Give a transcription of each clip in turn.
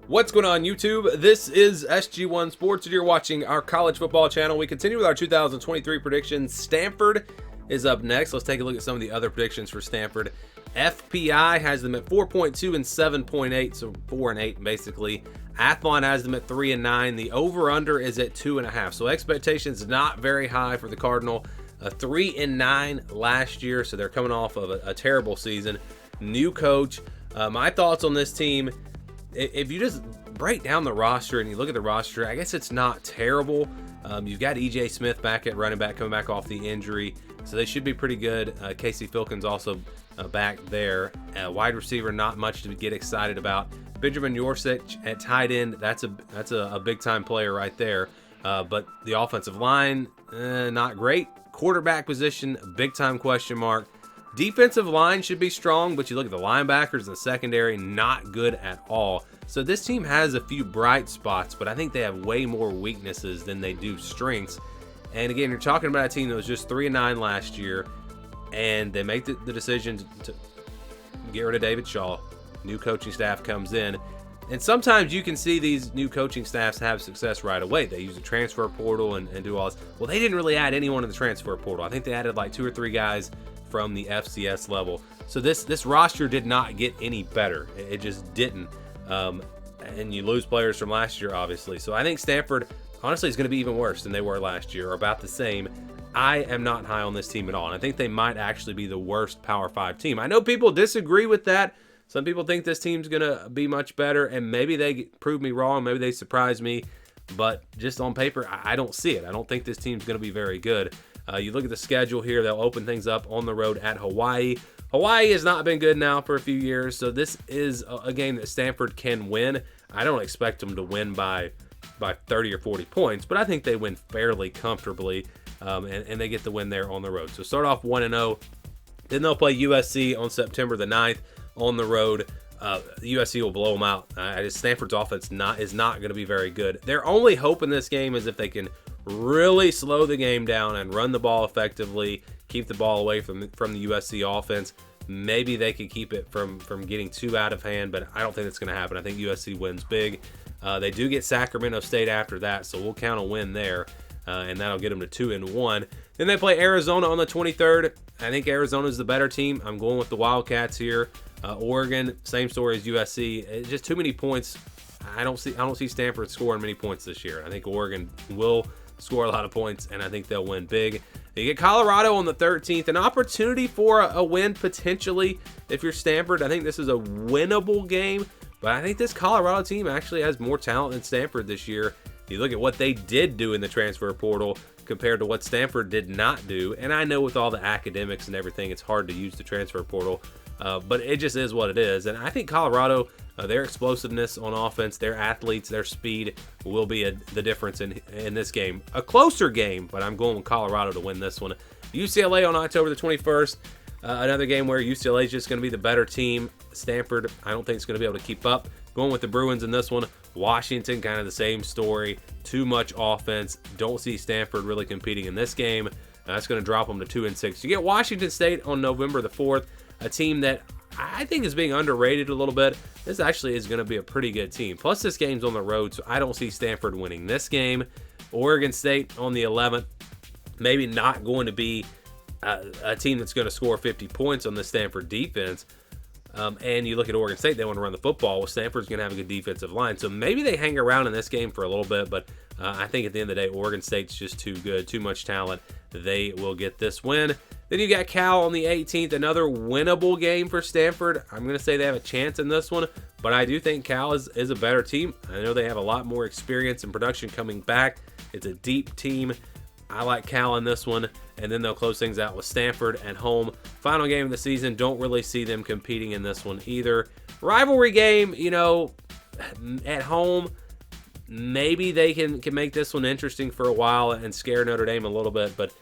What's going on, YouTube? This is SG1 Sports, and you're watching our college football channel. We continue with our 2023 predictions. Stanford is up next. Let's take a look at some of the other predictions for Stanford. FPI has them at 4.2 and 7.8, so 4 and 8 basically. Athlon has them at 3 and 9. The over/under is at 2.5, so expectations not very high for the Cardinal. 3 and 9 last year, so they're coming off of a terrible season. New coach. My thoughts on this team: if you just break down the roster and you look at the roster, I guess it's not terrible. You've got E.J. Smith back at running back, coming back off the injury, so they should be pretty good. Casey Filkins also back there. Wide receiver, not much to get excited about. Benjamin Yorsic at tight end, that's a big-time player right there. But the offensive line, not great. Quarterback position, big-time question mark. Defensive line should be strong, but you look at the linebackers and the secondary, not good at all. So this team has a few bright spots, but I think they have way more weaknesses than they do strengths. And again, you're talking about a team that was just 3 and 9 last year, and they make the decision to get rid of David Shaw. New coaching staff comes in, and sometimes you can see these new coaching staffs have success right away. They use the transfer portal and do all this. Well, they didn't really add anyone in the transfer portal. I think they added like 2 or 3 guys from the FCS level. So this roster did not get any better. It just didn't. And you lose players from last year, obviously. So I think Stanford, honestly, is going to be even worse than they were last year, or about the same. I am not high on this team at all, and I think they might actually be the worst Power 5 team. I know people disagree with that. Some people think this team's going to be much better, and maybe they prove me wrong. Maybe they surprise me. But just on paper, I don't see it. I don't think this team's going to be very good. You look at the schedule here, they'll open things up on the road at Hawaii. Hawaii has not been good now for a few years, so this is a game that Stanford can win. I don't expect them to win by 30 or 40 points, but I think they win fairly comfortably, and they get the win there on the road. So start off 1-0. Then they'll play USC on September the 9th on the road. USC will blow them out. Stanford's offense is not going to be very good. Their only hope in this game is if they can really slow the game down and run the ball effectively, keep the ball away from the USC offense. Maybe they could keep it from getting too out of hand, but I don't think that's going to happen. I think USC wins big. They do get Sacramento State after that, so we'll count a win there, and that'll get them to 2-1. Then they play Arizona on the 23rd. I think Arizona's the better team. I'm going with the Wildcats here. Oregon, same story as USC. It's just too many points. I don't see Stanford scoring many points this year. I think Oregon will score a lot of points, and I think they'll win big. You get Colorado on the 13th, an opportunity for a win potentially if you're Stanford. I think this is a winnable game, but I think this Colorado team actually has more talent than Stanford this year. You look at what they did do in the transfer portal compared to what Stanford did not do, and I know with all the academics and everything, it's hard to use the transfer portal, but it just is what it is. And I think Colorado, their explosiveness on offense, their athletes, their speed will be the difference in this game. A closer game, but I'm going with Colorado to win this one. UCLA on October the 21st, another game where UCLA is just going to be the better team. Stanford, I don't think it's going to be able to keep up. Going with the Bruins in this one. Washington, kind of the same story. Too much offense. Don't see Stanford really competing in this game. That's going to drop them to 2-6. You get Washington State on November the 4th, a team that I think is being underrated a little bit. This actually is going to be a pretty good team. Plus, this game's on the road, so I don't see Stanford winning this game. Oregon State on the 11th, maybe not going to be a team that's going to score 50 points on the Stanford defense. And you look at Oregon State, they want to run the football. Well, Stanford's going to have a good defensive line. So maybe they hang around in this game for a little bit, but I think at the end of the day, Oregon State's just too good, too much talent. They will get this win. Then you got Cal on the 18th, another winnable game for Stanford. I'm going to say they have a chance in this one, but I do think Cal is a better team. I know they have a lot more experience and production coming back. It's a deep team. I like Cal in this one, and then they'll close things out with Stanford at home. Final game of the season, don't really see them competing in this one either. Rivalry game, at home, maybe they can make this one interesting for a while and scare Notre Dame a little bit, but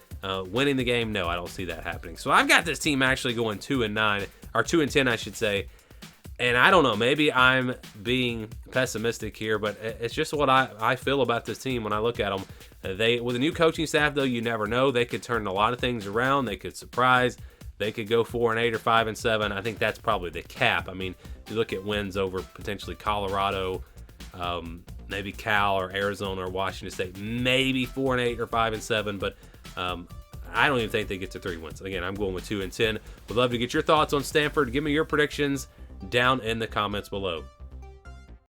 winning the game, no, I don't see that happening. So I've got this team actually going 2-9, or 2-10, I should say. And I don't know, maybe I'm being pessimistic here, but it's just what I feel about this team when I look at them. With a new coaching staff, though, you never know. They could turn a lot of things around. They could surprise. They could go 4-8 or 5-7. I think that's probably the cap. I mean, you look at wins over potentially Colorado, Maybe Cal or Arizona or Washington State, maybe 4-8 or 5-7, but I don't even think they get to 3 wins. Again, I'm going with 2-10. Would love to get your thoughts on Stanford. Give me your predictions down in the comments below.